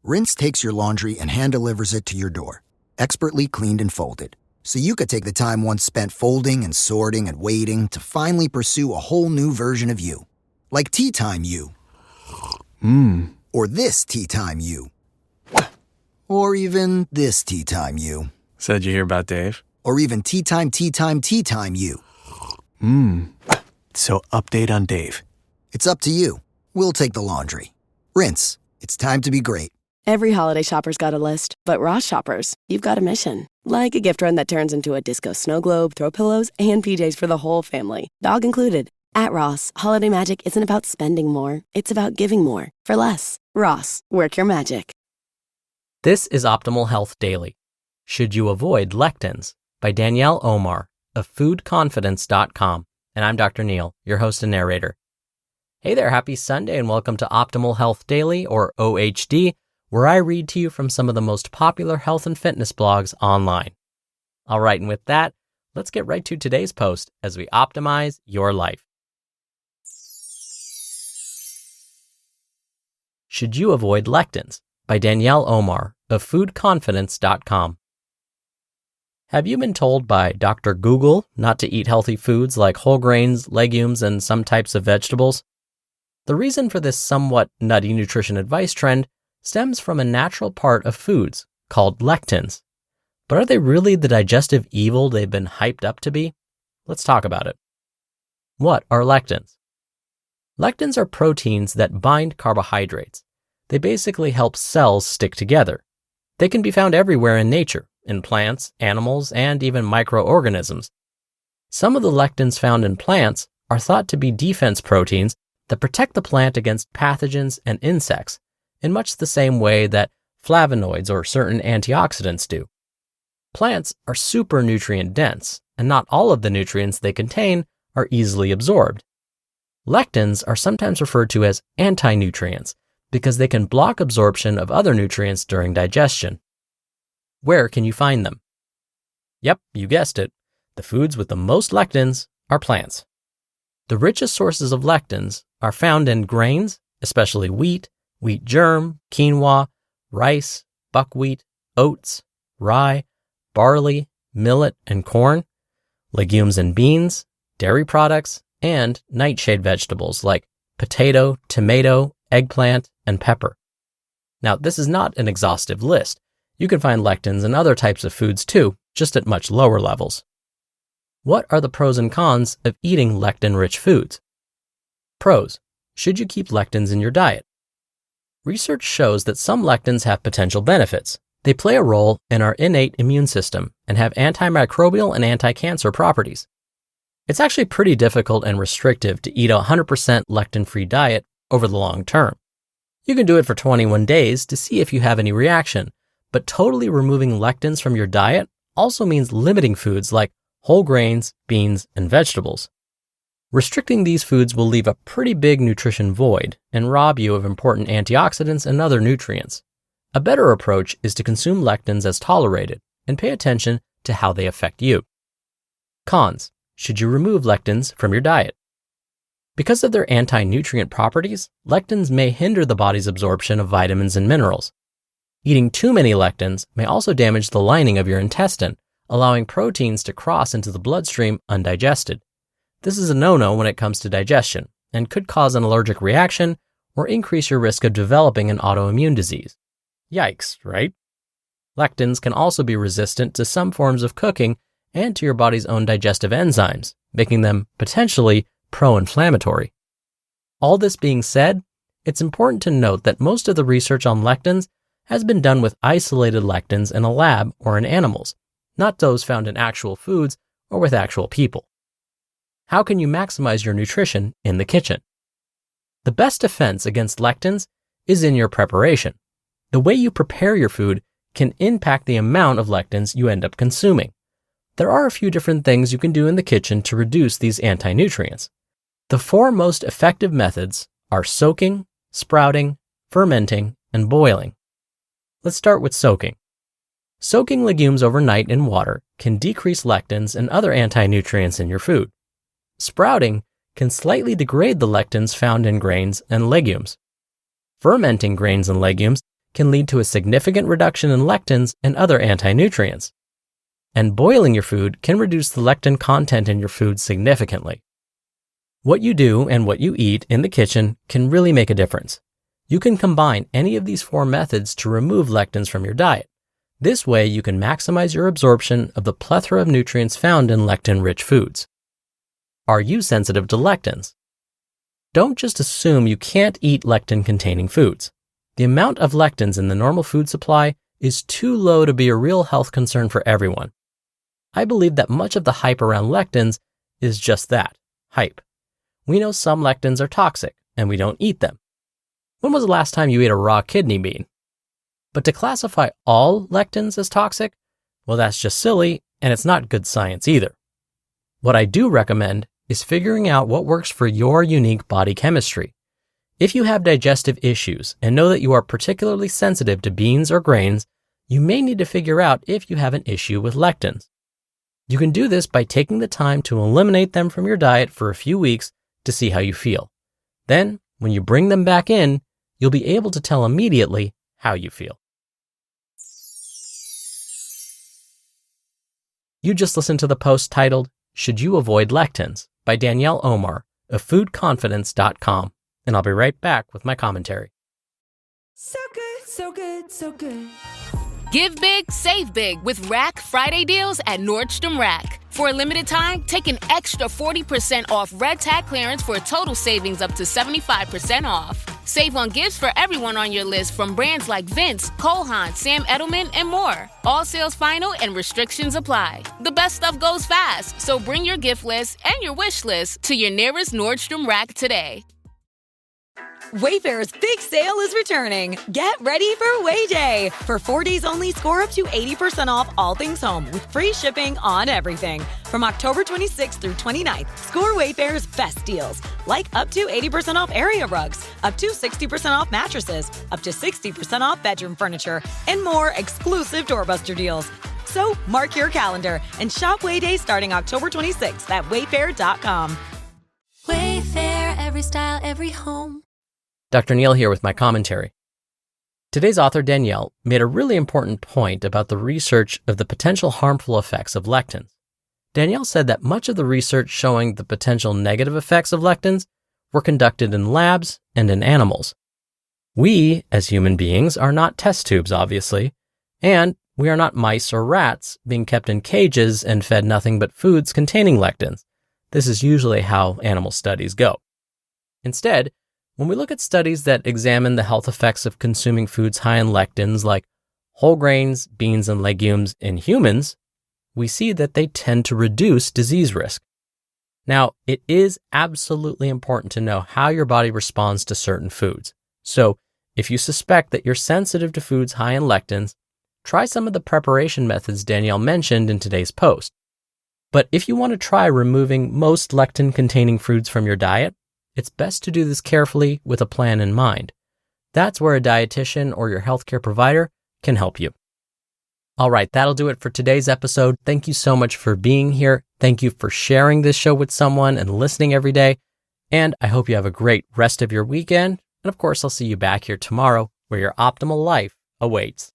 Rinse takes your laundry and hand-delivers it to your door, expertly cleaned and folded. So you could take the time once spent folding and sorting and waiting to finally pursue a whole new version of you. Like Tea Time You. Or this Tea Time You. Or even this Tea Time You. Said you hear about Dave? Or even Tea Time You. So update on Dave. It's up to you. We'll take the laundry. Rinse. It's time to be great. Every holiday shopper's got a list, but Ross shoppers, you've got a mission. Like a gift run that turns into a disco snow globe, throw pillows, and PJs for the whole family, dog included. At Ross, holiday magic isn't about spending more, it's about giving more for less. Ross, work your magic. This is Optimal Health Daily. Should You Avoid Lectins? By Danielle Omar of foodconfidence.com. And I'm Dr. Neil, your host and narrator. Hey there, happy Sunday and welcome to Optimal Health Daily, or OHD, where I read to you from some of the most popular health and fitness blogs online. All right, and with that, let's get right to today's post as we optimize your life. Should You Avoid Lectins? By Danielle Omar of foodconfidence.com. Have you been told by Dr. Google not to eat healthy foods like whole grains, legumes, and some types of vegetables? The reason for this somewhat nutty nutrition advice trend stems from a natural part of foods called lectins. But are they really the digestive evil they've been hyped up to be? Let's talk about it. What are lectins? Lectins are proteins that bind carbohydrates. They basically help cells stick together. They can be found everywhere in nature, in plants, animals, and even microorganisms. Some of the lectins found in plants are thought to be defense proteins that protect the plant against pathogens and insects, in much the same way that flavonoids or certain antioxidants do. Plants are super nutrient dense, and not all of the nutrients they contain are easily absorbed. Lectins are sometimes referred to as anti-nutrients because they can block absorption of other nutrients during digestion. Where can you find them? Yep, you guessed it. The foods with the most lectins are plants. The richest sources of lectins are found in grains, especially wheat, wheat germ, quinoa, rice, buckwheat, oats, rye, barley, millet, and corn, legumes and beans, dairy products, and nightshade vegetables like potato, tomato, eggplant, and pepper. Now, this is not an exhaustive list. You can find lectins in other types of foods too, just at much lower levels. What are the pros and cons of eating lectin-rich foods? Pros: should you keep lectins in your diet? Research shows that some lectins have potential benefits. They play a role in our innate immune system and have antimicrobial and anti-cancer properties. It's actually pretty difficult and restrictive to eat a 100% lectin-free diet over the long term. You can do it for 21 days to see if you have any reaction, but totally removing lectins from your diet also means limiting foods like whole grains, beans, and vegetables. Restricting these foods will leave a pretty big nutrition void and rob you of important antioxidants and other nutrients. A better approach is to consume lectins as tolerated and pay attention to how they affect you. Cons: should you remove lectins from your diet? Because of their anti-nutrient properties, lectins may hinder the body's absorption of vitamins and minerals. Eating too many lectins may also damage the lining of your intestine, allowing proteins to cross into the bloodstream undigested. This is a no-no when it comes to digestion and could cause an allergic reaction or increase your risk of developing an autoimmune disease. Yikes, right? Lectins can also be resistant to some forms of cooking and to your body's own digestive enzymes, making them potentially pro-inflammatory. All this being said, it's important to note that most of the research on lectins has been done with isolated lectins in a lab or in animals, not those found in actual foods or with actual people. How can you maximize your nutrition in the kitchen? The best defense against lectins is in your preparation. The way you prepare your food can impact the amount of lectins you end up consuming. There are a few different things you can do in the kitchen to reduce these anti-nutrients. The 4 most effective methods are soaking, sprouting, fermenting, and boiling. Let's start with soaking. Soaking legumes overnight in water can decrease lectins and other anti-nutrients in your food. Sprouting can slightly degrade the lectins found in grains and legumes. Fermenting grains and legumes can lead to a significant reduction in lectins and other anti-nutrients. And boiling your food can reduce the lectin content in your food significantly. What you do and what you eat in the kitchen can really make a difference. You can combine any of these 4 methods to remove lectins from your diet. This way, you can maximize your absorption of the plethora of nutrients found in lectin-rich foods. Are you sensitive to lectins? Don't just assume you can't eat lectin-containing foods. The amount of lectins in the normal food supply is too low to be a real health concern for everyone. I believe that much of the hype around lectins is just that, hype. We know some lectins are toxic, and we don't eat them. When was the last time you ate a raw kidney bean? But to classify all lectins as toxic, well, that's just silly, and it's not good science either. What I do recommend is figuring out what works for your unique body chemistry. If you have digestive issues and know that you are particularly sensitive to beans or grains, you may need to figure out if you have an issue with lectins. You can do this by taking the time to eliminate them from your diet for a few weeks to see how you feel. Then, when you bring them back in, you'll be able to tell immediately how you feel. You just listened to the post titled, "Should You Avoid Lectins?" by Danielle Omar of foodconfidence.com, and I'll be right back with my commentary. So good, so good, so good. Give big, save big with Rack Friday deals at Nordstrom Rack. For a limited time, take an extra 40% off red tag clearance for a total savings up to 75% off. Save on gifts for everyone on your list from brands like Vince, Cole Haan, Sam Edelman, and more. All sales final and restrictions apply. The best stuff goes fast, so bring your gift list and your wish list to your nearest Nordstrom Rack today. Wayfair's big sale is returning. Get ready for Way Day. For 4 days only, score up to 80% off all things home with free shipping on everything. From October 26th through 29th, score Wayfair's best deals, like up to 80% off area rugs, up to 60% off mattresses, up to 60% off bedroom furniture, and more exclusive doorbuster deals. So mark your calendar and shop Way Day starting October 26th at wayfair.com. Wayfair, every style, every home. Dr. Neil here with my commentary. Today's author, Danielle, made a really important point about the research of the potential harmful effects of lectins. Danielle said that much of the research showing the potential negative effects of lectins were conducted in labs and in animals. We, as human beings, are not test tubes, obviously, and we are not mice or rats being kept in cages and fed nothing but foods containing lectins. This is usually how animal studies go. Instead, when we look at studies that examine the health effects of consuming foods high in lectins like whole grains, beans, and legumes in humans, we see that they tend to reduce disease risk. Now, it is absolutely important to know how your body responds to certain foods. So, if you suspect that you're sensitive to foods high in lectins, try some of the preparation methods Danielle mentioned in today's post. But if you want to try removing most lectin-containing foods from your diet, it's best to do this carefully with a plan in mind. That's where a dietitian or your healthcare provider can help you. All right, that'll do it for today's episode. Thank you so much for being here. Thank you for sharing this show with someone and listening every day. And I hope you have a great rest of your weekend. And of course, I'll see you back here tomorrow where your optimal life awaits.